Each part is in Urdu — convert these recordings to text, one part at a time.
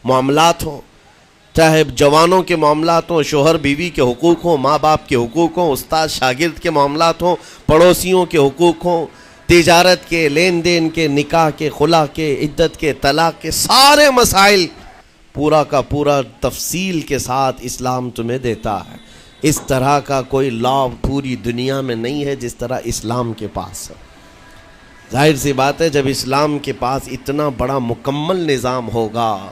معاملات ہوں، چاہے جوانوں کے معاملات ہوں، شوہر بیوی کے حقوق ہوں، ماں باپ کے حقوق ہوں، استاد شاگرد کے معاملات ہوں، پڑوسیوں کے حقوق ہوں، تجارت کے، لین دین کے، نکاح کے، خلا کے، عدت کے، طلاق کے، سارے مسائل پورا کا پورا تفصیل کے ساتھ اسلام تمہیں دیتا ہے۔ اس طرح کا کوئی لا پوری دنیا میں نہیں ہے جس طرح اسلام کے پاس ہے۔ ظاہر سی بات ہے، جب اسلام کے پاس اتنا بڑا مکمل نظام ہوگا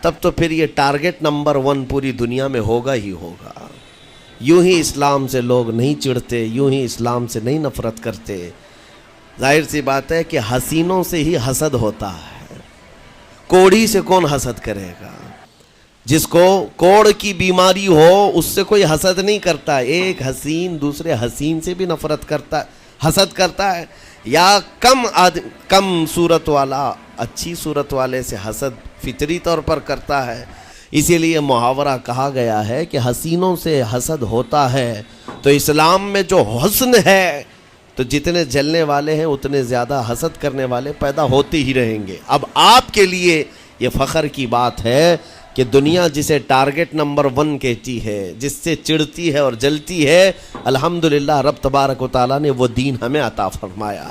تب تو پھر یہ ٹارگٹ نمبر 1 پوری دنیا میں ہوگا ہی ہوگا۔ یوں ہی اسلام سے لوگ نہیں چڑھتے، یوں ہی اسلام سے نہیں نفرت کرتے۔ ظاہر سی بات ہے کہ حسینوں سے ہی حسد ہوتا ہے، کوڑی سے کون حسد کرے گا؟ جس کو کوڑ کی بیماری ہو اس سے کوئی حسد نہیں کرتا۔ ایک حسین دوسرے حسین سے بھی نفرت کرتا، حسد کرتا ہے، یا کم صورت والا اچھی صورت والے سے حسد فطری طور پر کرتا ہے۔ اسی لیے محاورہ کہا گیا ہے کہ حسینوں سے حسد ہوتا ہے، تو اسلام میں جو حسن ہے تو جتنے جلنے والے ہیں اتنے زیادہ حسد کرنے والے پیدا ہوتے ہی رہیں گے۔ اب آپ کے لیے یہ فخر کی بات ہے کہ دنیا جسے ٹارگٹ نمبر 1 کہتی ہے، جس سے چڑھتی ہے اور جلتی ہے، الحمدللہ رب تبارک و تعالیٰ نے وہ دین ہمیں عطا فرمایا۔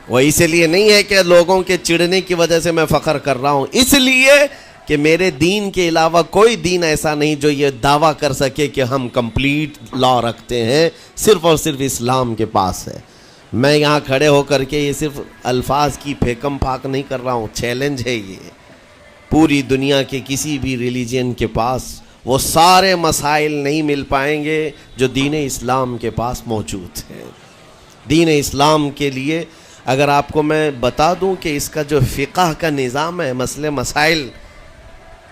وہ اس لیے نہیں ہے کہ لوگوں کے چڑھنے کی وجہ سے میں فخر کر رہا ہوں، اس لیے کہ میرے دین کے علاوہ کوئی دین ایسا نہیں جو یہ دعویٰ کر سکے کہ ہم کمپلیٹ لا رکھتے ہیں، صرف اور صرف اسلام کے پاس ہے۔ میں یہاں کھڑے ہو کر کے یہ صرف الفاظ کی پھیکم پھاک نہیں کر رہا ہوں، چیلنج ہے یہ۔ پوری دنیا کے کسی بھی ریلیجن کے پاس وہ سارے مسائل نہیں مل پائیں گے جو دین اسلام کے پاس موجود ہیں۔ دین اسلام کے لیے اگر آپ کو میں بتا دوں کہ اس کا جو فقہ کا نظام ہے، مسئلے مسائل،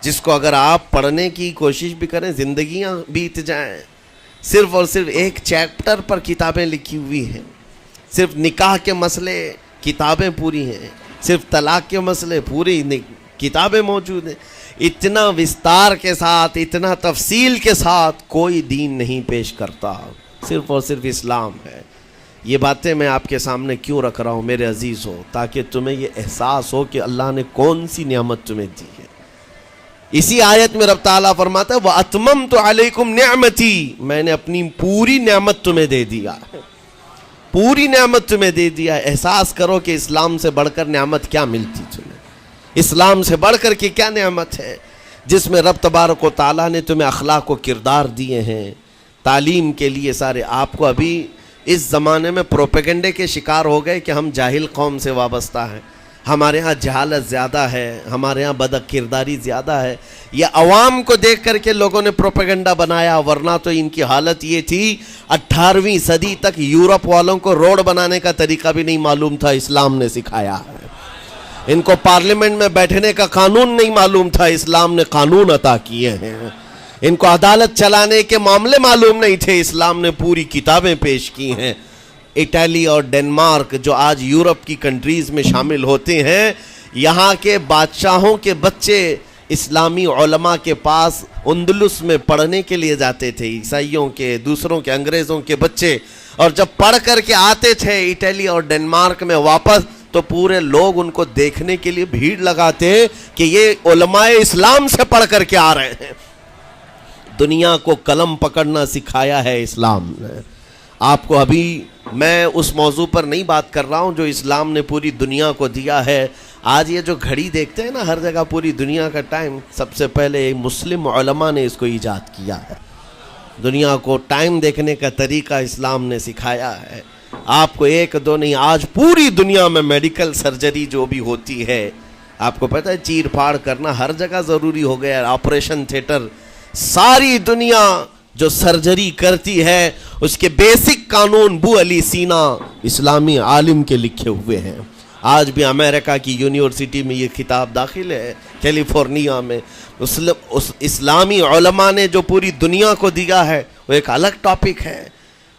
جس کو اگر آپ پڑھنے کی کوشش بھی کریں زندگیاں بیت جائیں، صرف اور صرف ایک چیپٹر پر کتابیں لکھی ہوئی ہیں، صرف نکاح کے مسئلے کتابیں پوری ہیں، صرف طلاق کے مسئلے پوری کتابیں موجود ہیں۔ اتنا وستار کے ساتھ، اتنا تفصیل کے ساتھ کوئی دین نہیں پیش کرتا، صرف اور صرف اسلام ہے۔ یہ باتیں میں آپ کے سامنے کیوں رکھ رہا ہوں میرے عزیز ہو؟ تاکہ تمہیں یہ احساس ہو کہ اللہ نے کون سی نعمت تمہیں دی ہے۔ اسی آیت میں رب تعالیٰ فرماتا ہے وَأَتْمَمْتُ عَلَيْكُمْ نِعْمَتِي، میں نے اپنی پوری نعمت تمہیں دے دیا، پوری نعمت تمہیں دے دیا۔ احساس کرو کہ اسلام سے بڑھ کر نعمت کیا ملتی تمہیں، اسلام سے بڑھ کر کے کیا نعمت ہے، جس میں رب تبارک و تعالیٰ نے تمہیں اخلاق و کردار دیے ہیں، تعلیم کے لیے سارے۔ آپ کو ابھی اس زمانے میں پروپیگنڈے کے شکار ہو گئے کہ ہم جاہل قوم سے وابستہ ہیں، ہمارے ہاں جہالت زیادہ ہے، ہمارے ہاں بد کرداری زیادہ ہے۔ یہ عوام کو دیکھ کر کے لوگوں نے پروپیگنڈا بنایا، ورنہ تو ان کی حالت یہ تھی 18ویں صدی تک یورپ والوں کو روڈ بنانے کا طریقہ بھی نہیں معلوم تھا، اسلام نے سکھایا ہے۔ ان کو پارلیمنٹ میں بیٹھنے کا قانون نہیں معلوم تھا، اسلام نے قانون عطا کیے ہیں۔ ان کو عدالت چلانے کے معاملے معلوم نہیں تھے، اسلام نے پوری کتابیں پیش کی ہیں۔ اٹلی اور ڈنمارک جو آج یورپ کی کنٹریز میں شامل ہوتے ہیں، یہاں کے بادشاہوں کے بچے اسلامی علماء کے پاس اندلس میں پڑھنے کے لیے جاتے تھے، عیسائیوں کے، دوسروں کے، انگریزوں کے بچے، اور جب پڑھ کر کے آتے تھے اٹلی اور ڈنمارک میں واپس تو پورے لوگ ان کو دیکھنے کے لیے بھیڑ لگاتے کہ یہ علماء اسلام سے پڑھ کر کے آ رہے ہیں۔ دنیا کو قلم پکڑنا سکھایا ہے اسلام نے۔ آپ کو ابھی میں اس موضوع پر نہیں بات کر رہا ہوں جو اسلام نے پوری دنیا کو دیا ہے۔ آج یہ جو گھڑی دیکھتے ہیں نا ہر جگہ پوری دنیا کا ٹائم، سب سے پہلے مسلم علماء نے اس کو ایجاد کیا ہے۔ دنیا کو ٹائم دیکھنے کا طریقہ اسلام نے سکھایا ہے۔ آپ کو ایک دو نہیں، آج پوری دنیا میں میڈیکل سرجری جو بھی ہوتی ہے، آپ کو پتہ ہے چیر پھاڑ کرنا ہر جگہ ضروری ہو گیا ہے، آپریشن تھیٹر، ساری دنیا جو سرجری کرتی ہے اس کے بیسک قانون بو علی سینا اسلامی عالم کے لکھے ہوئے ہیں۔ آج بھی امریکہ کی یونیورسٹی میں یہ کتاب داخل ہے، کیلیفورنیا میں۔ اسلامی علماء نے جو پوری دنیا کو دیا ہے وہ ایک الگ ٹاپک ہے۔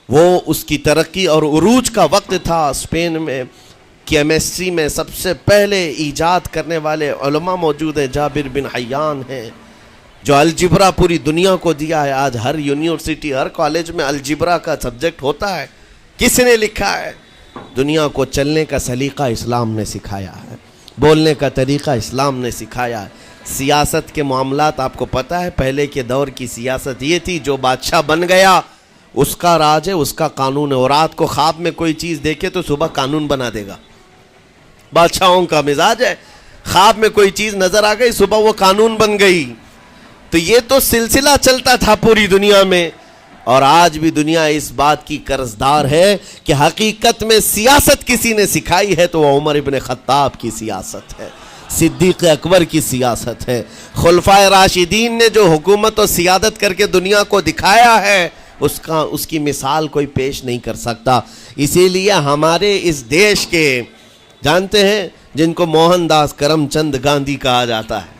وہ اس کی ترقی اور عروج کا وقت تھا۔ اسپین میں کیمسٹری میں سب سے پہلے ایجاد کرنے والے علماء موجود ہیں، جابر بن حیان ہیں، جو الجبرا پوری دنیا کو دیا ہے۔ آج ہر یونیورسٹی، ہر کالج میں الجبرا کا سبجیکٹ ہوتا ہے۔ کس نے لکھا ہے؟ دنیا کو چلنے کا سلیقہ اسلام نے سکھایا ہے۔ بولنے کا طریقہ اسلام نے سکھایا ہے. سیاست کے معاملات آپ کو پتہ ہے پہلے کے دور کی سیاست یہ تھی جو بادشاہ بن گیا اس کا راج ہے, اس کا قانون ہے, اور رات کو خواب میں کوئی چیز دیکھے تو صبح قانون بنا دے گا. بادشاہوں کا مزاج ہے, خواب میں کوئی چیز نظر آ گئی صبح وہ قانون بن گئی. تو یہ تو سلسلہ چلتا تھا پوری دنیا میں, اور آج بھی دنیا اس بات کی قرضدار ہے کہ حقیقت میں سیاست کسی نے سکھائی ہے تو وہ عمر ابن خطاب کی سیاست ہے, صدیق اکبر کی سیاست ہے. خلفائے راشدین نے جو حکومت و سیادت کر کے دنیا کو دکھایا ہے اس کی مثال کوئی پیش نہیں کر سکتا. اسی لیے ہمارے اس دیش کے جانتے ہیں جن کو موہن داس کرم چند گاندھی کہا جاتا ہے,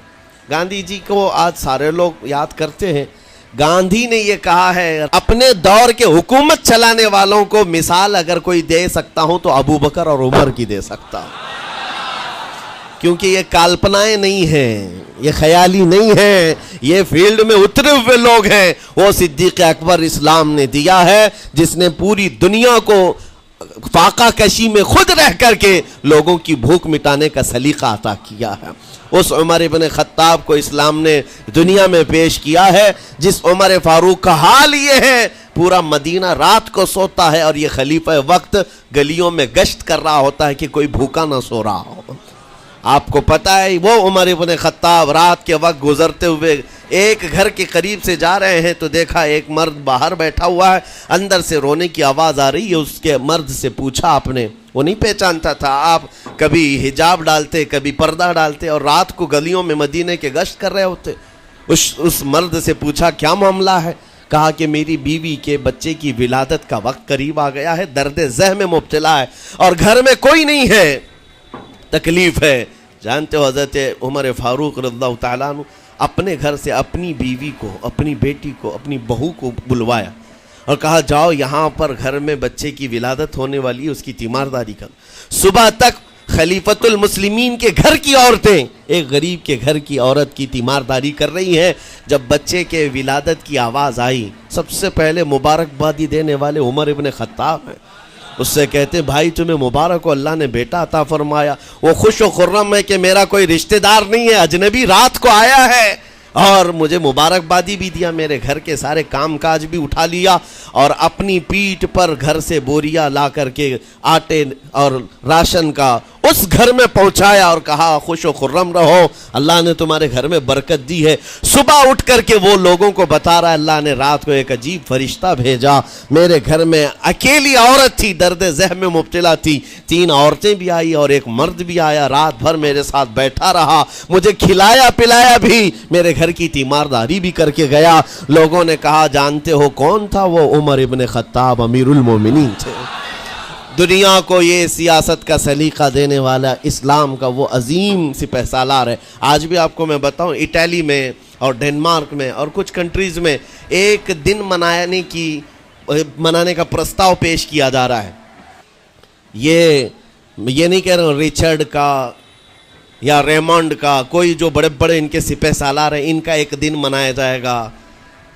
گاندھی جی کو آج سارے لوگ یاد کرتے ہیں. گاندھی نے یہ کہا ہے اپنے دور کے حکومت چلانے والوں کو مثال اگر کوئی دے سکتا ہوں تو ابو بکر اور عمر کی دے سکتا ہوں, کیونکہ یہ کالپنائیں نہیں ہیں, یہ خیالی نہیں ہیں, یہ فیلڈ میں اترے ہوئے لوگ ہیں. وہ صدیق اکبر اسلام نے دیا ہے جس نے پوری دنیا کو فاقہ کشی میں خود رہ کر کے لوگوں کی بھوک مٹانے کا سلیقہ عطا کیا ہے. اس عمر ابن خطاب کو اسلام نے دنیا میں پیش کیا ہے جس عمر فاروق کا حال یہ ہے پورا مدینہ رات کو سوتا ہے اور یہ خلیفہ وقت گلیوں میں گشت کر رہا ہوتا ہے کہ کوئی بھوکا نہ سو رہا ہو. آپ کو پتہ ہے وہ عمر ابن خطاب رات کے وقت گزرتے ہوئے ایک گھر کے قریب سے جا رہے ہیں تو دیکھا ایک مرد باہر بیٹھا ہوا ہے, اندر سے رونے کی آواز آ رہی ہے. اس کے مرد سے پوچھا آپ نے, وہ نہیں پہچانتا تھا, آپ کبھی حجاب ڈالتے کبھی پردہ ڈالتے اور رات کو گلیوں میں مدینے کے گشت کر رہے ہوتے. اس مرد سے پوچھا کیا معاملہ ہے؟ کہا کہ میری بیوی کے بچے کی ولادت کا وقت قریب آ گیا ہے, درد ذہ میں مبتلا ہے اور گھر میں کوئی نہیں ہے, تکلیف ہے. جانتے ہو حضرت عمر فاروق رضی اللہ تعالیٰ عنہ اپنے گھر سے اپنی بیوی کو, اپنی بیٹی کو, اپنی بہو کو بلوایا اور کہا جاؤ یہاں پر گھر میں بچے کی ولادت ہونے والی ہے, اس کی تیمارداری کر. صبح تک خلیفۃ المسلمین کے گھر کی عورتیں ایک غریب کے گھر کی عورت کی تیمارداری کر رہی ہیں. جب بچے کے ولادت کی آواز آئی سب سے پہلے مبارکبادی دینے والے عمر ابن خطاب ہیں. اس سے کہتے بھائی تمہیں مبارک ہو, اللہ نے بیٹا عطا فرمایا. وہ خوش و خرم ہے کہ میرا کوئی رشتہ دار نہیں ہے, اجنبی رات کو آیا ہے اور مجھے مبارکبادی بھی دیا, میرے گھر کے سارے کام کاج بھی اٹھا لیا اور اپنی پیٹھ پر گھر سے بوریا لا کر کے آٹے اور راشن کا اس گھر میں پہنچایا اور کہا خوش و خرم رہو, اللہ نے تمہارے گھر میں برکت دی ہے. صبح اٹھ کر کے وہ لوگوں کو بتا رہا ہے اللہ نے رات کو ایک عجیب فرشتہ بھیجا, میرے گھر میں اکیلی عورت تھی, درد ذہ میں مبتلا تھی, 3 عورتیں بھی آئی اور ایک مرد بھی آیا, رات بھر میرے ساتھ بیٹھا رہا, مجھے کھلایا پلایا بھی, میرے گھر کی تیمارداری بھی کر کے گیا. لوگوں نے کہا جانتے ہو کون تھا؟ وہ عمر ابن خطاب امیر المومنین تھے. دنیا کو یہ سیاست کا سلیقہ دینے والا اسلام کا وہ عظیم سپہ سالار ہے. آج بھی آپ کو میں بتاؤں اٹلی میں اور ڈنمارک میں اور کچھ کنٹریز میں ایک دن منانے کا پرستاؤ پیش کیا جا رہا ہے. یہ نہیں کہہ رہا ہوں ریچرڈ کا یا ریمونڈ کا, کوئی جو بڑے بڑے ان کے سپہ سالار ہیں ان کا ایک دن منایا جائے گا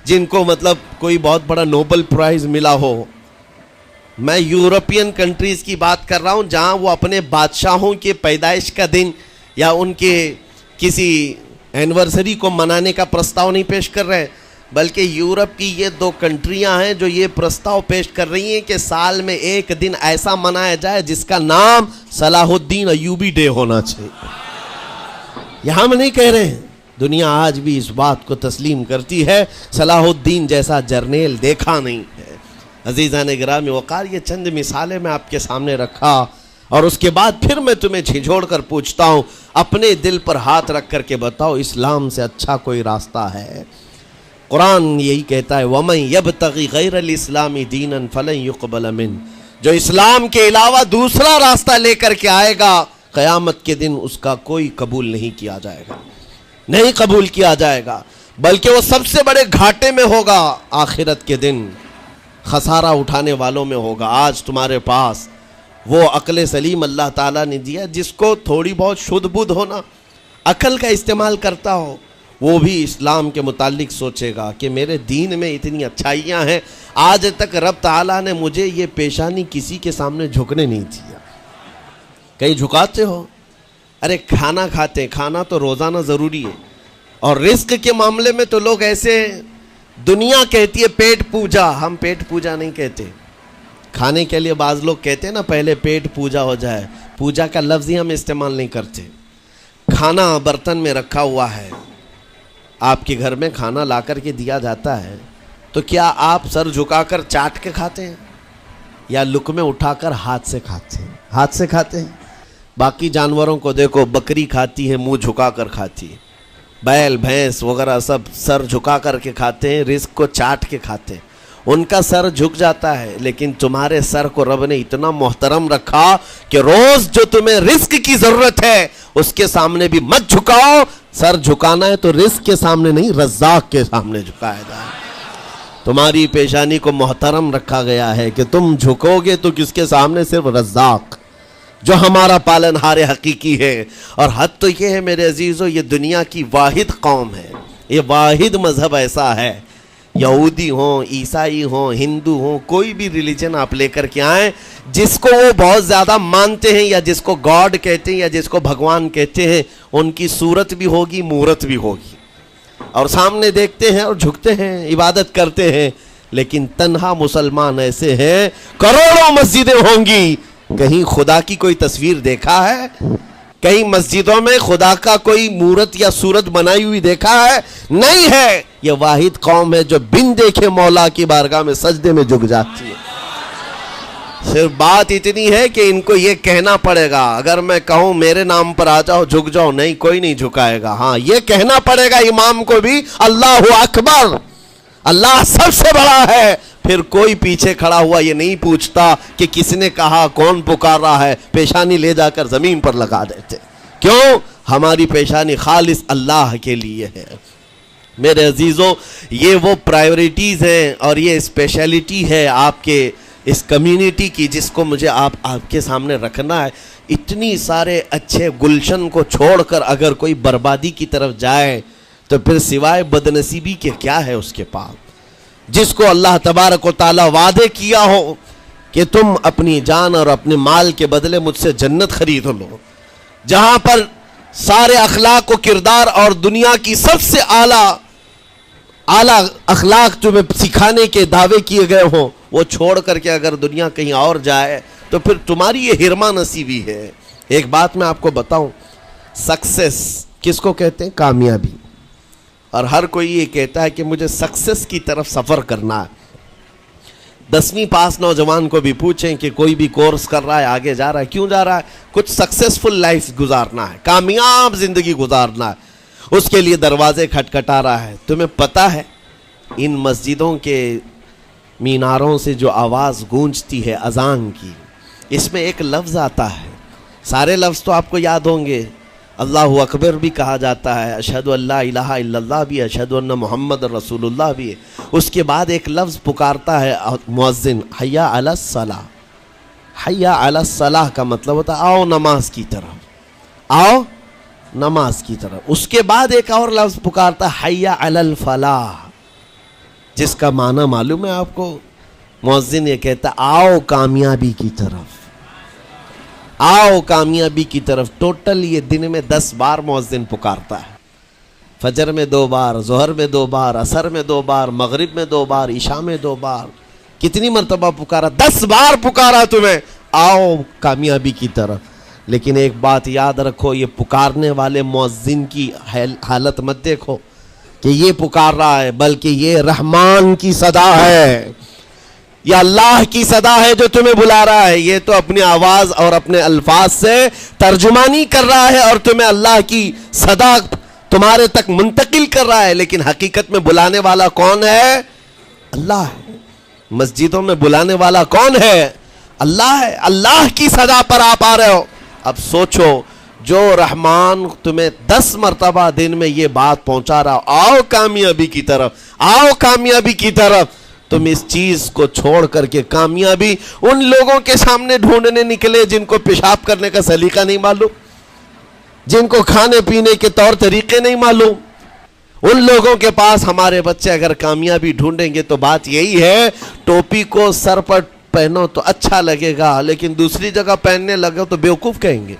جن کو مطلب کوئی بہت بڑا نوبل پرائز ملا ہو. میں یورپین کنٹریز کی بات کر رہا ہوں جہاں وہ اپنے بادشاہوں کے پیدائش کا دن یا ان کے کسی اینیورسری کو منانے کا پرستاؤ نہیں پیش کر رہے, بلکہ یورپ کی یہ 2 کنٹریاں ہیں جو یہ پرستاؤ پیش کر رہی ہیں کہ سال میں ایک دن ایسا منایا جائے جس کا نام صلاح الدین ایوبی ڈے ہونا چاہیے. یہاں ہم نہیں کہہ رہے ہیں, دنیا آج بھی اس بات کو تسلیم کرتی ہے, صلاح الدین جیسا جرنیل دیکھا نہیں ہے. عزیزان گرامی وقار, یہ چند مثالیں میں آپ کے سامنے رکھا اور اس کے بعد پھر میں تمہیں جھنجھوڑ کر پوچھتا ہوں, اپنے دل پر ہاتھ رکھ کر کے بتاؤ اسلام سے اچھا کوئی راستہ ہے؟ قرآن یہی کہتا ہے وَمَن يَبْتَغِ غَيْرَ الْإِسْلَامِ دِينًا فَلَن يُقْبَلَ مِنْهُ, جو اسلام کے علاوہ دوسرا راستہ لے کر کے آئے گا قیامت کے دن اس کا کوئی قبول نہیں کیا جائے گا, نہیں قبول کیا جائے گا, بلکہ وہ سب سے بڑے گھاٹے میں ہوگا, آخرت کے دن خسارہ اٹھانے والوں میں ہوگا. آج تمہارے پاس وہ عقل سلیم اللہ تعالیٰ نے دیا, جس کو تھوڑی بہت شدھ بدھ ہونا, عقل کا استعمال کرتا ہو, وہ بھی اسلام کے متعلق سوچے گا کہ میرے دین میں اتنی اچھائیاں ہیں, آج تک رب تعالیٰ نے مجھے یہ پیشانی کسی کے سامنے جھکنے نہیں دیا. کہیں جھکاتے ہو؟ ارے کھانا کھاتے ہیں, کھانا تو روزانہ ضروری ہے, اور رزق کے معاملے میں تو لوگ ایسے, دنیا کہتی ہے پیٹ پوجا, ہم پیٹ پوجا نہیں کہتے. کھانے کے لیے بعض لوگ کہتے ہیں نا پہلے پیٹ پوجا ہو جائے, پوجا کا لفظ ہی ہم استعمال نہیں کرتے. کھانا برتن میں رکھا ہوا ہے, آپ کے گھر میں کھانا لا کر کے دیا جاتا ہے, تو کیا آپ سر جھکا کر چاٹ کے کھاتے ہیں یا لقمے اٹھا کر ہاتھ سے کھاتے ہیں؟ ہاتھ سے کھاتے ہیں. باقی جانوروں کو دیکھو, بکری کھاتی ہے منہ جھکا کر کھاتی ہے, بیل بھینس وغیرہ سب سر جھکا کر کے کھاتے ہیں, رزق کو چاٹ کے کھاتے ہیں. ان کا سر جھک جاتا ہے, لیکن تمہارے سر کو رب نے اتنا محترم رکھا کہ روز جو تمہیں رزق کی ضرورت ہے اس کے سامنے بھی مت جھکاؤ. سر جھکانا ہے تو رزق کے سامنے نہیں, رزاق کے سامنے جھکایا جائے. تمہاری پیشانی کو محترم رکھا گیا ہے کہ تم جھکو گے تو کس کے سامنے؟ صرف رزاق, جو ہمارا پالنہار حقیقی ہے. اور حد تو یہ ہے میرے عزیزو, یہ دنیا کی واحد قوم ہے, یہ واحد مذہب ایسا ہے, یہودی ہوں, عیسائی ہوں, ہندو ہوں, کوئی بھی ریلیجن آپ لے کر کے آئیں, جس کو وہ بہت زیادہ مانتے ہیں یا جس کو گاڈ کہتے ہیں یا جس کو بھگوان کہتے ہیں, ان کی صورت بھی ہوگی, مورت بھی ہوگی, اور سامنے دیکھتے ہیں اور جھکتے ہیں, عبادت کرتے ہیں. لیکن تنہا مسلمان ایسے ہیں, کروڑوں مسجدیں ہوں گی, کہیں خدا کی کوئی تصویر دیکھا ہے؟ کہیں مسجدوں میں خدا کا کوئی مورت یا صورت بنائی ہوئی دیکھا ہے؟ نہیں ہے. یہ واحد قوم ہے جو بن دیکھے مولا کی بارگاہ میں سجدے میں جھک جاتی ہے. صرف بات اتنی ہے کہ ان کو یہ کہنا پڑے گا, اگر میں کہوں میرے نام پر آ جاؤ جھک جاؤ, نہیں, کوئی نہیں جھکائے گا. ہاں, یہ کہنا پڑے گا امام کو بھی, اللہ اکبر, اللہ سب سے بڑا ہے. پھر کوئی پیچھے کھڑا ہوا یہ نہیں پوچھتا کہ کس نے کہا, کون پکار رہا ہے, پیشانی لے جا کر زمین پر لگا دیتے. کیوں؟ ہماری پیشانی خالص اللہ کے لیے ہے. میرے عزیزو, یہ وہ پرائیورٹیز ہیں اور یہ اسپیشلٹی ہے آپ کے اس کمیونٹی کی, جس کو مجھے آپ کے سامنے رکھنا ہے. اتنی سارے اچھے گلشن کو چھوڑ کر اگر کوئی بربادی کی طرف جائے تو پھر سوائے بدنصیبی کے کیا ہے اس کے پاس؟ جس کو اللہ تبارک و تعالی وعدے کیا ہو کہ تم اپنی جان اور اپنے مال کے بدلے مجھ سے جنت خرید لو, جہاں پر سارے اخلاق و کردار اور دنیا کی سب سے اعلیٰ اخلاق تمہیں سکھانے کے دعوے کیے گئے ہوں, وہ چھوڑ کر کے اگر دنیا کہیں اور جائے تو پھر تمہاری یہ ہرما نصیبی ہے. ایک بات میں آپ کو بتاؤں, سکسیس کس کو کہتے ہیں؟ کامیابی. اور ہر کوئی یہ کہتا ہے کہ مجھے سکسیس کی طرف سفر کرنا ہے. 10ویں پاس نوجوان کو بھی پوچھیں کہ کوئی بھی کورس کر رہا ہے, آگے جا رہا ہے, کیوں جا رہا ہے؟ کچھ سکسیسفل لائف گزارنا ہے, کامیاب زندگی گزارنا ہے, اس کے لیے دروازے کھٹکھٹا رہا ہے. تمہیں پتہ ہے ان مسجدوں کے میناروں سے جو آواز گونجتی ہے اذان کی, اس میں ایک لفظ آتا ہے, سارے لفظ تو آپ کو یاد ہوں گے, اللہ اکبر بھی کہا جاتا ہے, اشہد ان لا الہ الا اللہ بھی, اشہد ان محمد رسول اللہ بھی ہے. اس کے بعد ایک لفظ پکارتا ہے مؤذن, حی علی الصلاۃ. حی علی الصلاۃ کا مطلب ہوتا ہے آؤ نماز کی طرف, آؤ نماز کی طرف. اس کے بعد ایک اور لفظ پکارتا ہے حی علی الفلاح, جس کا معنی معلوم ہے آپ کو؟ مؤذن یہ کہتا ہے آؤ کامیابی کی طرف, آؤ کامیابی کی طرف. ٹوٹل یہ دن میں 10 بار مؤذن پکارتا ہے, فجر میں 2 بار, ظہر میں 2 بار, عصر میں 2 بار, مغرب میں 2 بار, عشاء میں 2 بار. کتنی مرتبہ پکارا؟ 10 بار پکارا تمہیں, آؤ کامیابی کی طرف. لیکن ایک بات یاد رکھو, یہ پکارنے والے مؤذن کی حالت مت دیکھو کہ یہ پکار رہا ہے, بلکہ یہ رحمان کی صدا ہے, یہ اللہ کی صدا ہے جو تمہیں بلا رہا ہے. یہ تو اپنی آواز اور اپنے الفاظ سے ترجمانی کر رہا ہے اور تمہیں اللہ کی صدا تمہارے تک منتقل کر رہا ہے, لیکن حقیقت میں بلانے والا کون ہے؟ اللہ ہے. مسجدوں میں بلانے والا کون ہے؟ اللہ ہے. اللہ کی صدا پر آپ آ رہے ہو. اب سوچو, جو رحمان تمہیں 10 مرتبہ دن میں یہ بات پہنچا رہا, آؤ کامیابی کی طرف, آؤ کامیابی کی طرف, تم اس چیز کو چھوڑ کر کے کامیابی ان لوگوں کے سامنے ڈھونڈنے نکلے جن کو پیشاب کرنے کا سلیقہ نہیں معلوم, جن کو کھانے پینے کے طور طریقے نہیں معلوم. ان لوگوں کے پاس ہمارے بچے اگر کامیابی ڈھونڈیں گے تو بات یہی ہے, ٹوپی کو سر پر پہنو تو اچھا لگے گا, لیکن دوسری جگہ پہننے لگو تو بیوقوف کہیں گے.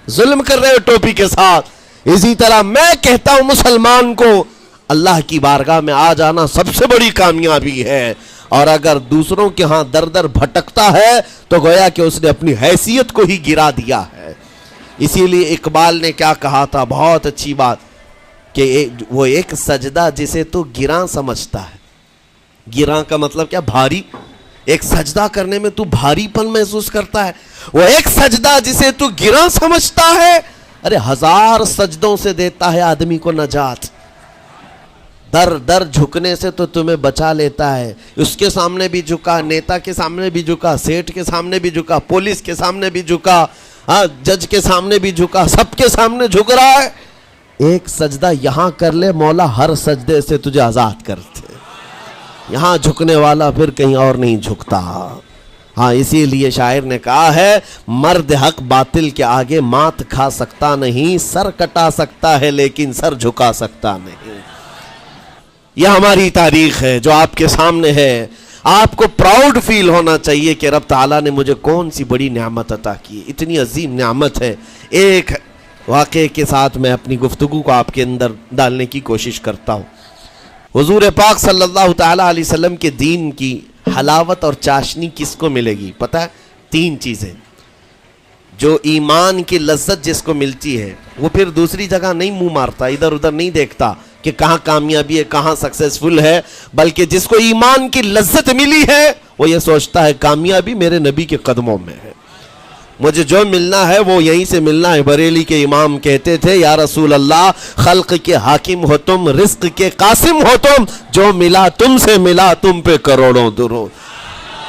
ظلم کر رہے ہو ٹوپی کے ساتھ. اسی طرح میں کہتا ہوں مسلمان کو اللہ کی بارگاہ میں آ جانا سب سے بڑی کامیابی ہے، اور اگر دوسروں کے ہاں در در بھٹکتا ہے تو گویا کہ اس نے اپنی حیثیت کو ہی گرا دیا ہے. اسی لیے اقبال نے کیا کہا تھا، بہت اچھی بات، کہ وہ ایک سجدہ جسے تو گراں سمجھتا ہے. گراں کا مطلب کیا؟ بھاری. ایک سجدہ کرنے میں تو بھاری پن محسوس کرتا ہے. وہ ایک سجدہ جسے تو گراں سمجھتا ہے، ارے 1000 سجدوں سے دیتا ہے آدمی کو نجات. در در جھکنے سے تو تمہیں بچا لیتا ہے. اس کے سامنے بھی جھکا، نیتا کے سامنے بھی جھکا، سیٹھ کے سامنے بھی جھکا، پولیس کے سامنے بھی جھکا، جج کے سامنے بھی جھکا، سب کے سامنے جھک رہا ہے. ایک سجدہ یہاں کر لے، مولا ہر سجدے سے تجھے آزاد کرتے. یہاں جھکنے والا پھر کہیں اور نہیں جھکتا. ہاں اسی لیے شاعر نے کہا ہے، مرد حق باطل کے آگے مات کھا سکتا نہیں، سر کٹا سکتا ہے لیکن سر جھکا سکتا نہیں. یہ ہماری تاریخ ہے جو آپ کے سامنے ہے. آپ کو پراؤڈ فیل ہونا چاہیے کہ رب تعالیٰ نے مجھے کون سی بڑی نعمت عطا کی. اتنی عظیم نعمت ہے. ایک واقعے کے ساتھ میں اپنی گفتگو کو آپ کے اندر ڈالنے کی کوشش کرتا ہوں. حضور پاک صلی اللہ تعالیٰ علیہ وسلم کے دین کی حلاوت اور چاشنی کس کو ملے گی پتہ ہے؟ 3 چیزیں. جو ایمان کی لذت جس کو ملتی ہے وہ پھر دوسری جگہ نہیں منہ مارتا، ادھر ادھر نہیں دیکھتا کہ کہاں کامیابی ہے، کہاں سکسیسفل ہے، بلکہ جس کو ایمان کی لذت ملی ہے وہ یہ سوچتا ہے کامیابی میرے نبی کے قدموں میں ہے، مجھے جو ملنا ہے وہ یہیں سے ملنا ہے. بریلی کے امام کہتے تھے، یا رسول اللہ خلق کے حاکم ہو تم، رزق کے قاسم ہو تم، جو ملا تم سے ملا تم پہ کروڑوں درود.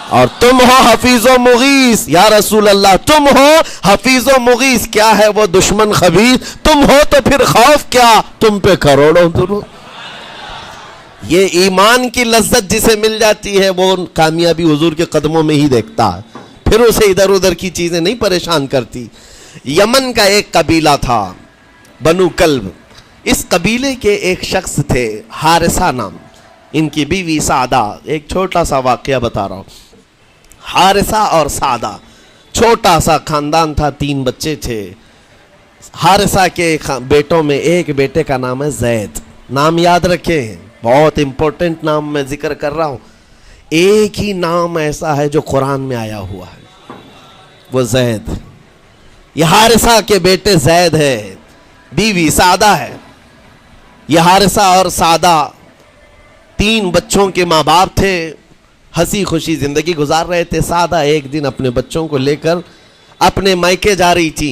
اور تم ہو حفیظ و مغیث، یا رسول اللہ تم ہو حفیظ و مغیث، کیا ہے وہ دشمن خبیث، تم ہو تو پھر خوف کیا، تم پہ کروڑوں درود. یہ ایمان کی لذت جسے مل جاتی ہے وہ کامیابی حضور کے قدموں میں ہی دیکھتا ہے، پھر اسے ادھر ادھر کی چیزیں نہیں پریشان کرتی. یمن کا ایک قبیلہ تھا بنو کلب. اس قبیلے کے ایک شخص تھے حارثہ نام، ان کی بیوی سعدہ. ایک چھوٹا سا واقعہ بتا رہا ہوں. حارثہ اور سعدہ چھوٹا سا خاندان تھا، 3 بچے تھے. حارثہ کے بیٹوں میں ایک بیٹے کا نام ہے زید. نام یاد رکھیں، بہت امپورٹنٹ نام میں ذکر کر رہا ہوں. ایک ہی نام ایسا ہے جو قرآن میں آیا ہوا ہے، وہ زید. یہ حارثہ کے بیٹے زید ہے، بیوی سعدہ ہے. یہ حارثہ اور سعدہ 3 بچوں کے ماں باپ تھے، ہنسی خوشی زندگی گزار رہے تھے. سعدہ ایک دن اپنے بچوں کو لے کر اپنے میکے جا رہی تھی.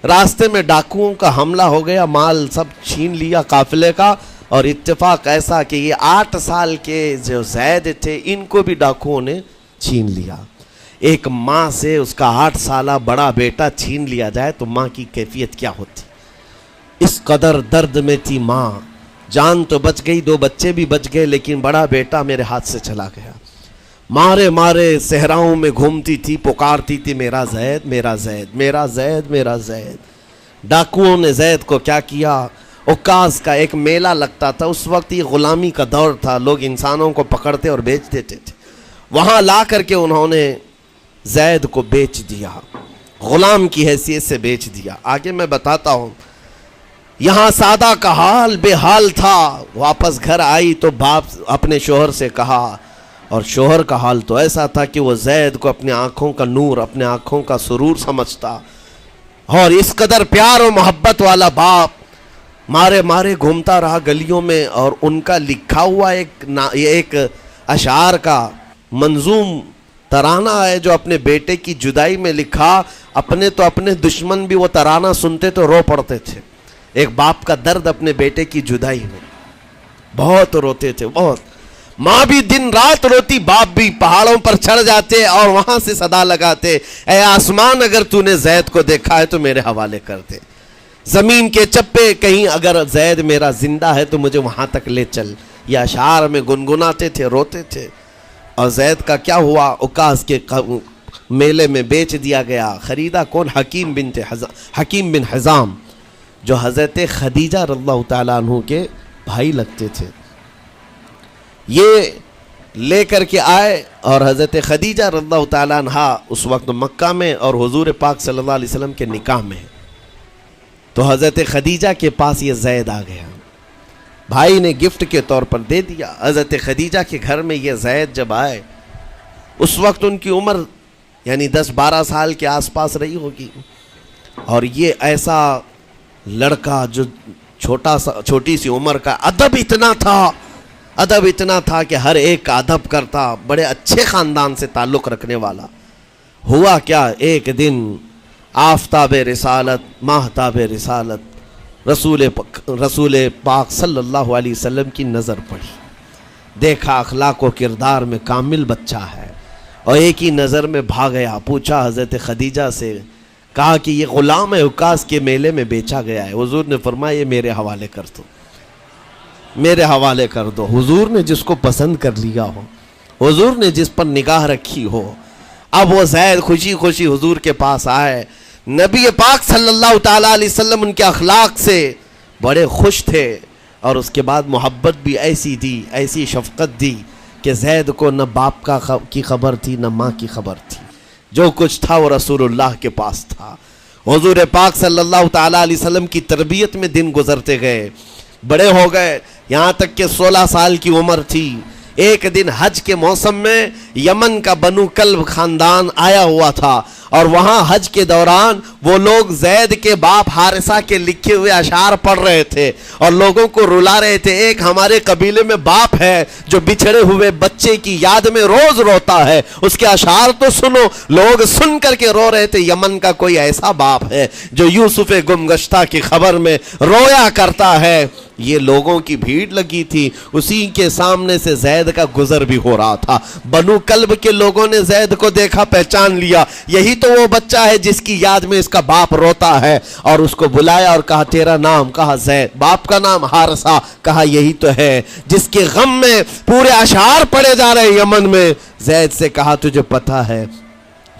راستے میں ڈاکوؤں کا حملہ ہو گیا، مال سب چھین لیا قافلے کا. اور اتفاق ایسا کہ یہ 8 سال کے جو زید تھے ان کو بھی ڈاکوؤں نے چھین لیا. ایک ماں سے اس کا 8 سالہ بڑا بیٹا چھین لیا جائے تو ماں کی کیفیت کیا ہوتی. اس قدر درد میں تھی ماں. جان تو بچ گئی، 2 بچے بھی بچ گئے، لیکن بڑا بیٹا میرے ہاتھ سے چلا گیا. مارے مارے صحراؤں میں گھومتی تھی، پکارتی تھی میرا زید میرا زید میرا زید میرا زید. ڈاکوؤں نے زید کو کیا کیا، عکاظ کا ایک میلہ لگتا تھا. اس وقت یہ غلامی کا دور تھا، لوگ انسانوں کو پکڑتے اور بیچ دیتے تھے. وہاں لا کر کے انہوں نے زید کو بیچ دیا، غلام کی حیثیت سے بیچ دیا. آگے میں بتاتا ہوں. یہاں سعدہ کا حال بے حال تھا. واپس گھر آئی تو باپ اپنے شوہر سے کہا، اور شوہر کا حال تو ایسا تھا کہ وہ زید کو اپنے آنکھوں کا نور، اپنے آنکھوں کا سرور سمجھتا. اور اس قدر پیار و محبت والا باپ مارے مارے گھومتا رہا گلیوں میں. اور ان کا لکھا ہوا ایک اشعار کا منظوم ترانہ ہے جو اپنے بیٹے کی جدائی میں لکھا. اپنے تو اپنے دشمن بھی وہ ترانہ سنتے تو رو پڑتے تھے. ایک باپ کا درد اپنے بیٹے کی جدائی میں، بہت روتے تھے، بہت. ماں بھی دن رات روتی، باپ بھی پہاڑوں پر چڑھ جاتے اور وہاں سے صدا لگاتے، اے آسمان اگر تو نے زید کو دیکھا ہے تو میرے حوالے کر دے. زمین کے چپے کہیں اگر زید میرا زندہ ہے تو مجھے وہاں تک لے چل. یہ اشعار میں گنگناتے تھے، روتے تھے. اور زید کا کیا ہوا، عکاظ کے میلے میں بیچ دیا گیا. خریدا کون؟ حکیم بن حزام، جو حضرت خدیجہ رضی اللہ تعالیٰ عنہ کے بھائی لگتے تھے. یہ لے کر کے آئے اور حضرت خدیجہ رضی اللہ تعالیٰ عنہ اس وقت مکہ میں اور حضور پاک صلی اللہ علیہ وسلم کے نکاح میں. تو حضرت خدیجہ کے پاس یہ زید آ گیا، بھائی نے گفٹ کے طور پر دے دیا۔ حضرت خدیجہ کے گھر میں یہ زید جب آئے، اس وقت ان کی عمر یعنی 10-12 سال کے آس پاس رہی ہوگی، اور یہ ایسا لڑکا جو چھوٹی سی عمر کا، ادب اتنا تھا کہ ہر ایک کا ادب کرتا، بڑے اچھے خاندان سے تعلق رکھنے والا۔ ہوا کیا، ایک دن آفتاب رسالت، ماہتاب رسالت رسول پاک صلی اللہ علیہ وسلم کی نظر پڑی، دیکھا اخلاق و کردار میں کامل بچہ ہے، اور ایک ہی نظر میں بھاگ گیا۔ پوچھا حضرت خدیجہ سے، کہا کہ یہ غلام ہے، عکاظ کے میلے میں بیچا گیا ہے۔ حضور نے فرمایا یہ میرے حوالے کر دو، میرے حوالے کر دو۔ حضور نے جس کو پسند کر لیا ہو، حضور نے جس پر نگاہ رکھی ہو، اب وہ زید خوشی خوشی حضور کے پاس آئے۔ نبی پاک صلی اللہ تعالیٰ علیہ وسلم ان کے اخلاق سے بڑے خوش تھے، اور اس کے بعد محبت بھی ایسی دی، ایسی شفقت دی کہ زید کو نہ باپ کی خبر تھی نہ ماں کی خبر تھی، جو کچھ تھا وہ رسول اللہ کے پاس تھا۔ حضور پاک صلی اللہ تعالیٰ علیہ وسلم کی تربیت میں دن گزرتے گئے، بڑے ہو گئے، یہاں تک کہ 16 سال کی عمر تھی۔ ایک دن حج کے موسم میں یمن کا بنو کلب خاندان آیا ہوا تھا، اور وہاں حج کے دوران وہ لوگ زید کے باپ حارثہ کے لکھے ہوئے اشعار پڑھ رہے تھے اور لوگوں کو رلا رہے تھے۔ ایک ہمارے قبیلے میں باپ ہے جو بچھڑے ہوئے بچے کی یاد میں روز روتا ہے، اس کے اشعار تو سنو۔ لوگ سن کر کے رو رہے تھے، یمن کا کوئی ایسا باپ ہے جو یوسف گم گشتہ کی خبر میں رویا کرتا ہے۔ یہ لوگوں کی بھیڑ لگی تھی، اسی کے سامنے سے زید کا گزر بھی ہو رہا تھا۔ بنو کلب کے لوگوں نے زید کو دیکھا، پہچان لیا، یہی تو وہ بچہ ہے جس کی یاد میں اس کا باپ روتا ہے، اور اس کو بلایا اور کہا تیرا نام؟ کہا زید۔ باپ کا نام حارثہ؟ کہا یہی تو ہے جس کے غم میں پورے اشعار پڑے جا رہے یمن میں۔ زید سے کہا تجھے پتہ ہے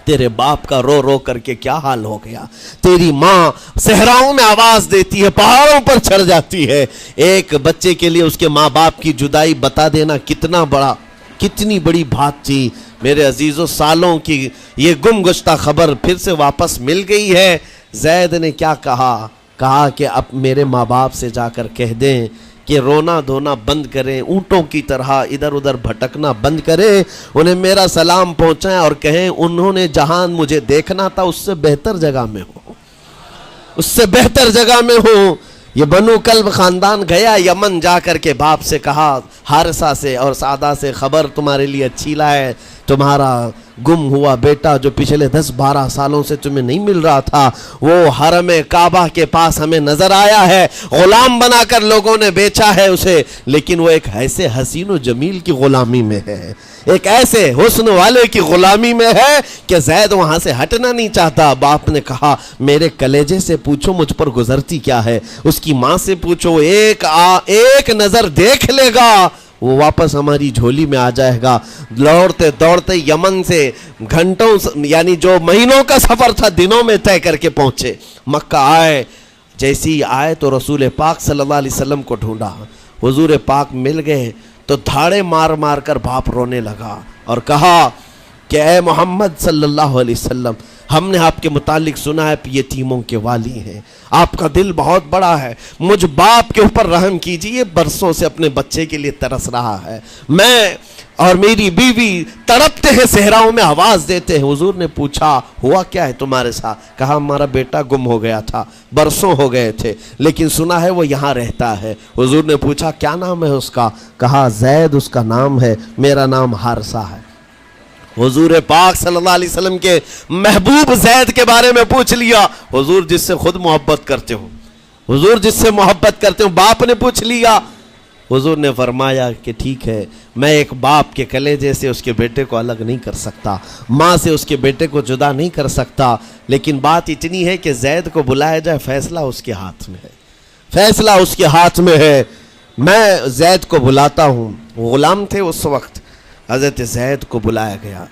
تیرے باپ کا رو رو کر کے کیا حال ہو گیا؟ تیری ماں صحراؤں میں آواز دیتی ہے، پہاڑوں پر چڑھ جاتی ہے۔ ایک بچے کے لیے اس کے ماں باپ کی جدائی بتا دینا کتنی بڑی بات تھی۔ میرے عزیزو، سالوں کی یہ گم گشتہ خبر پھر سے واپس مل گئی ہے۔ زید نے کیا کہا کہ اب میرے ماں باپ سے جا کر کہہ دیں کہ رونا دھونا بند کریں، اونٹوں کی طرح ادھر ادھر بھٹکنا بند کریں، انہیں میرا سلام پہنچائیں اور کہیں انہوں نے جہاں مجھے دیکھنا تھا اس سے بہتر جگہ میں ہوں، اس سے بہتر جگہ میں ہوں۔ یہ بنو کلب خاندان گیا یمن، جا کر کے باپ سے کہا، حارثہ سے اور سعدہ سے، خبر تمہارے لیے اچھی لائے، تمہارا گم ہوا بیٹا جو پچھلے 10-12 سالوں سے تمہیں نہیں مل رہا تھا، وہ حرم کعبہ کے پاس ہمیں نظر آیا ہے، غلام بنا کر لوگوں نے بیچا ہے اسے، لیکن وہ ایک ایسے حسین و جمیل کی غلامی میں ہے، ایک ایسے حسن والے کی غلامی میں ہے کہ زید وہاں سے ہٹنا نہیں چاہتا۔ باپ نے کہا میرے کلیجے سے پوچھو مجھ پر گزرتی کیا ہے، اس کی ماں سے پوچھو، ایک نظر دیکھ لے گا وہ واپس ہماری جھولی میں آ جائے گا۔ دوڑتے دوڑتے یمن سے گھنٹوں یعنی جو مہینوں کا سفر تھا دنوں میں طے کر کے پہنچے، مکہ آئے۔ جیسی آئے تو رسول پاک صلی اللہ علیہ وسلم کو ڈھونڈا، حضور پاک مل گئے تو دھاڑے مار مار کر باپ رونے لگا اور کہا کہ اے محمد صلی اللہ علیہ وسلم، ہم نے آپ کے متعلق سنا ہے یتیموں کے والی ہیں، آپ کا دل بہت بڑا ہے، مجھ باپ کے اوپر رحم کیجئے، برسوں سے اپنے بچے کے لیے ترس رہا ہے، میں اور میری بیوی تڑپتے ہیں، صحراؤں میں آواز دیتے ہیں۔ حضور نے پوچھا ہوا کیا ہے تمہارے ساتھ؟ کہا ہمارا بیٹا گم ہو گیا تھا، برسوں ہو گئے تھے، لیکن سنا ہے وہ یہاں رہتا ہے۔ حضور نے پوچھا کیا نام ہے اس کا؟ کہا زید اس کا نام ہے، میرا نام حارثہ ہے۔ حضور پاک صلی اللہ علیہ وسلم کے محبوب زید کے بارے میں پوچھ لیا، حضور جس سے خود محبت کرتے ہو، حضور جس سے محبت کرتے ہو، باپ نے پوچھ لیا۔ حضور نے فرمایا کہ ٹھیک ہے، میں ایک باپ کے کلیجے سے اس کے بیٹے کو الگ نہیں کر سکتا، ماں سے اس کے بیٹے کو جدا نہیں کر سکتا، لیکن بات اتنی ہے کہ زید کو بلایا جائے، فیصلہ اس کے ہاتھ میں ہے، فیصلہ اس کے ہاتھ میں ہے۔ میں زید کو بلاتا ہوں۔ غلام تھے اس وقت، حضرت زید کو بلایا گیا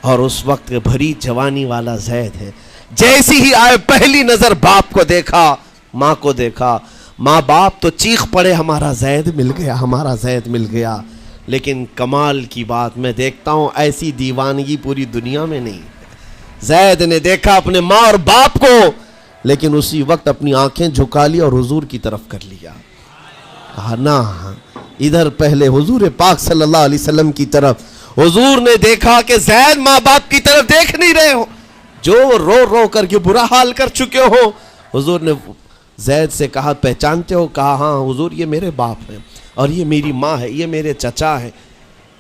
اور اس وقت بھری جوانی والا زید ہے، جیسی ہی آئے پہلی نظر باپ کو دیکھا، ماں کو دیکھا، ماں باپ تو چیخ پڑے ہمارا زید مل گیا، ہمارا زید مل گیا۔ لیکن کمال کی بات میں دیکھتا ہوں ایسی دیوانگی پوری دنیا میں نہیں۔ زید نے دیکھا اپنے ماں اور باپ کو، لیکن اسی وقت اپنی آنکھیں جھکا لی اور حضور کی طرف کر لیا. کہا نا ادھر پہلے حضور پاک صلی اللہ علیہ وسلم کی طرف. حضور نے دیکھا کہ زید ماں باپ کی طرف دیکھ نہیں رہے ہو, جو رو رو کر کے برا حال کر چکے ہو. حضور نے زید سے کہا پہچانتے ہو؟ کہا ہاں حضور یہ میرے باپ ہیں اور یہ میری ماں ہے, یہ میرے چچا ہیں.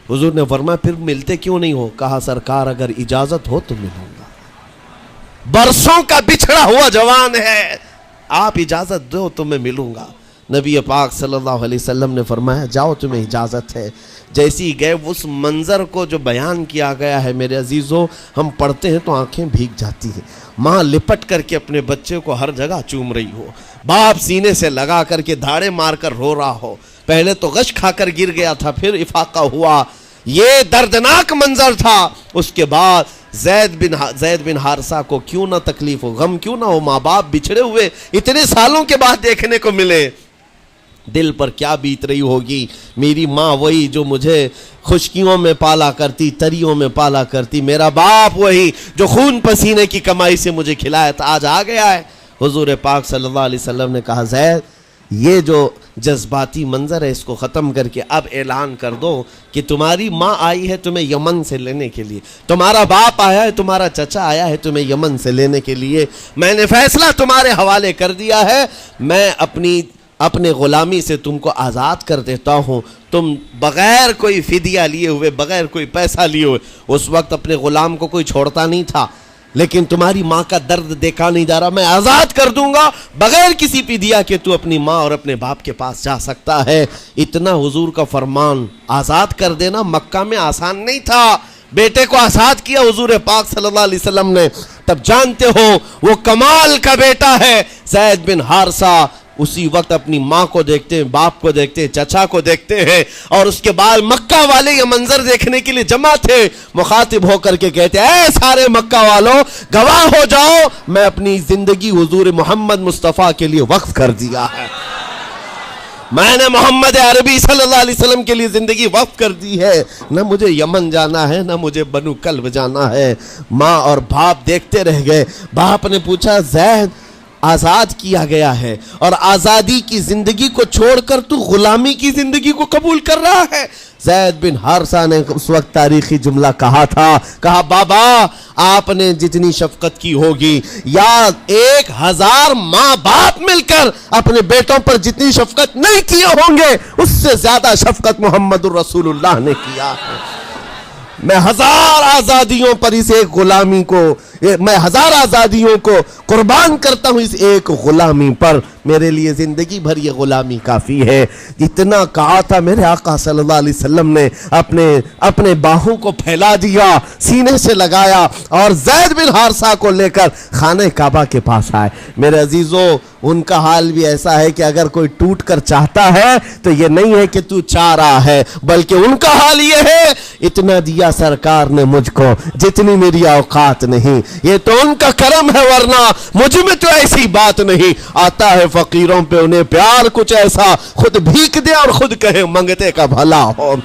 حضور نے فرمایا پھر ملتے کیوں نہیں ہو؟ کہا سرکار اگر اجازت ہو تو ملوں گا, برسوں کا بچھڑا ہوا جوان ہے, آپ اجازت دو تو میں ملوں گا. نبی پاک صلی اللہ علیہ وسلم نے فرمایا جاؤ تمہیں اجازت ہے. جیسی گئے اس منظر کو جو بیان کیا گیا ہے میرے عزیزوں, ہم پڑھتے ہیں تو آنکھیں بھیگ جاتی ہیں. ماں لپٹ کر کے اپنے بچے کو ہر جگہ چوم رہی ہو, باپ سینے سے لگا کر کے دھاڑے مار کر رو رہا ہو. پہلے تو غش کھا کر گر گیا تھا, پھر افاقہ ہوا. یہ دردناک منظر تھا. اس کے بعد زید بن حارثہ کو کیوں نہ تکلیف ہو, غم کیوں نہ ہو, ماں باپ بچھڑے ہوئے اتنے سالوں کے بعد دیکھنے کو ملے. دل پر کیا بیت رہی ہوگی. میری ماں وہی جو مجھے خشکیوں میں پالا کرتی, تریوں میں پالا کرتی, میرا باپ وہی جو خون پسینے کی کمائی سے مجھے کھلایا تھا, آج آ گیا ہے. حضور پاک صلی اللہ علیہ وسلم نے کہا زید یہ جو جذباتی منظر ہے اس کو ختم کر کے اب اعلان کر دو کہ تمہاری ماں آئی ہے تمہیں یمن سے لینے کے لیے, تمہارا باپ آیا ہے, تمہارا چچا آیا ہے تمہیں یمن سے لینے کے لیے. میں نے فیصلہ تمہارے حوالے کر دیا ہے, میں اپنے غلامی سے تم کو آزاد کر دیتا ہوں. تم بغیر کوئی فدیہ لیے ہوئے, بغیر کوئی پیسہ لیے ہوئے, اس وقت اپنے غلام کو کوئی چھوڑتا نہیں تھا, لیکن تمہاری ماں کا درد دیکھا نہیں جا رہا, میں آزاد کر دوں گا بغیر کسی فدیہ کے, تو اپنی ماں اور اپنے باپ کے پاس جا سکتا ہے. اتنا حضور کا فرمان. آزاد کر دینا مکہ میں آسان نہیں تھا. بیٹے کو آزاد کیا حضور پاک صلی اللہ علیہ وسلم نے, تب جانتے ہو وہ کمال کا بیٹا ہے زید بن حارثہ. اسی وقت اپنی ماں کو دیکھتے ہیں, باپ کو دیکھتے ہیں, چچا کو دیکھتے ہیں, اور اس کے بعد مکہ والے یہ منظر دیکھنے کے لیے جمع تھے. مخاطب ہو کر کے کہتے ہیں اے سارے مکہ والوں گواہ ہو جاؤ, میں اپنی زندگی حضور محمد مصطفیٰ کے لیے وقف کر دیا ہے. میں نے محمد عربی صلی اللہ علیہ وسلم کے لیے زندگی وقف کر دی ہے. نہ مجھے یمن جانا ہے, نہ مجھے بنو کلب جانا ہے. ماں اور باپ دیکھتے رہ گئے. باپ نے پوچھا زید آزاد کیا گیا ہے اور آزادی کی زندگی کو چھوڑ کر تو غلامی کی زندگی کو قبول کر رہا ہے. زید بن حارثہ نے اس وقت تاریخی جملہ کہا تھا, کہا بابا آپ نے جتنی شفقت کی ہوگی یا 1000 ماں باپ مل کر اپنے بیٹوں پر جتنی شفقت نہیں کیے ہوں گے, اس سے زیادہ شفقت محمد الرسول اللہ نے کیا ہے. میں 1000 آزادیوں پر اس ایک غلامی کو, میں 1000 آزادیوں کو قربان کرتا ہوں اس ایک غلامی پر. میرے لیے زندگی بھر یہ غلامی کافی ہے. اتنا کہا تھا میرے آقا صلی اللہ علیہ وسلم نے اپنے باہوں کو پھیلا دیا, سینے سے لگایا اور زید بن حارثہ کو لے کر خانہ کعبہ کے پاس آئے. میرے عزیزوں ان کا حال بھی ایسا ہے کہ اگر کوئی ٹوٹ کر چاہتا ہے تو یہ نہیں ہے کہ تو چاہ رہا ہے, بلکہ ان کا حال یہ ہے اتنا دیا سرکار نے مجھ کو جتنی میری اوقات نہیں. یہ تو ان کا کرم ہے, ورنہ مجھ میں تو ایسی بات نہیں. آتا ہے فقیروں پہ انہیں پیار کچھ ایسا, خود بھیک دے اور خود کہے منگتے کا بھلا ہو.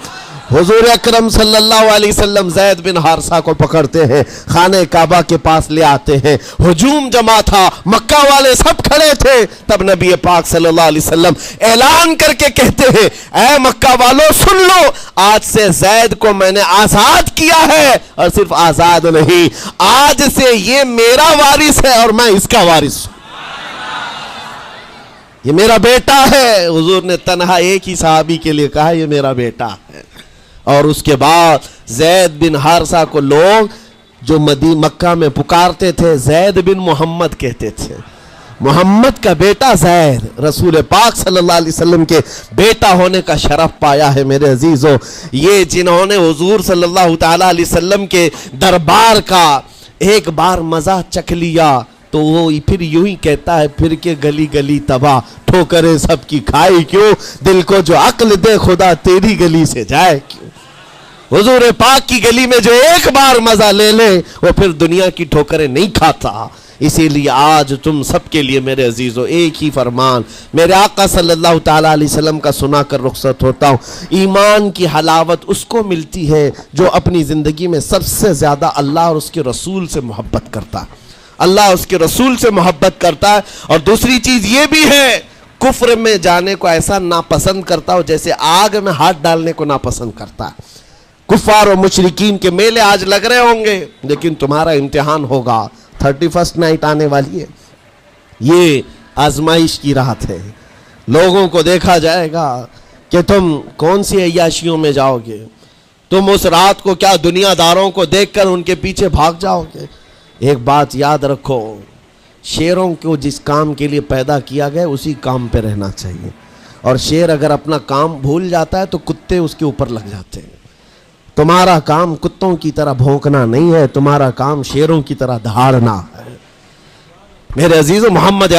حضور اکرم صلی اللہ علیہ وسلم زید بن حارثہ کو پکڑتے ہیں, خانہ کعبہ کے پاس لے آتے ہیں. ہجوم جمع تھا, مکہ والے سب کھڑے تھے. تب نبی پاک صلی اللہ علیہ وسلم اعلان کر کے کہتے ہیں اے مکہ والوں سن لو, آج سے زید کو میں نے آزاد کیا ہے, اور صرف آزاد نہیں, آج سے یہ میرا وارث ہے اور میں اس کا وارث ہوں. یہ میرا بیٹا ہے. حضور نے تنہا ایک ہی صحابی کے لیے کہا یہ میرا بیٹا ہے. اور اس کے بعد زید بن حارثہ کو لوگ جو مکہ میں پکارتے تھے زید بن محمد کہتے تھے. محمد کا بیٹا زید, رسول پاک صلی اللہ علیہ وسلم کے بیٹا ہونے کا شرف پایا ہے. میرے عزیزوں یہ جنہوں نے حضور صلی اللہ تعالی علیہ وسلم کے دربار کا ایک بار مزہ چکھ لیا تو وہ پھر یوں ہی کہتا ہے پھر کے گلی گلی تباہ, ٹھوکریں سب کی کھائی کیوں, دل کو جو عقل دے خدا تیری گلی سے جائے کیوں. حضور پاک کی گلی میں جو ایک بار مزہ لے لے وہ پھر دنیا کی ٹھوکریں نہیں کھاتا. اسی لیے آج تم سب کے لیے میرے عزیزوں ایک ہی فرمان میرے آقا صلی اللہ تعالیٰ علیہ وسلم کا سنا کر رخصت ہوتا ہوں. ایمان کی حلاوت اس کو ملتی ہے جو اپنی زندگی میں سب سے زیادہ اللہ اور اس کے رسول سے محبت کرتا, اللہ اس کے رسول سے محبت کرتا ہے، اور دوسری چیز یہ بھی ہے کفر میں جانے کو ایسا ناپسند کرتا ہو جیسے آگ میں ہاتھ ڈالنے کو ناپسند کرتا ہے۔ کفار و مشرکین کے میلے آج لگ رہے ہوں گے، لیکن تمہارا امتحان ہوگا، 31 نائٹ آنے والی ہے، یہ آزمائش کی رات ہے۔ لوگوں کو دیکھا جائے گا کہ تم کون سی عیاشیوں میں جاؤ گے، تم اس رات کو کیا دنیا داروں کو دیکھ کر ان کے پیچھے بھاگ جاؤ گے۔ ایک بات یاد رکھو، شیروں کو جس کام کے لیے پیدا کیا گیا اسی کام پہ رہنا چاہیے، اور شیر اگر اپنا کام بھول جاتا ہے تو کتے اس کے اوپر لگ جاتے ہیں۔ تمہارا کام کتوں کی طرح بھونکنا نہیں ہے، تمہارا کام شیروں کی طرح دہاڑنا ہے۔ میرے عزیزو، محمد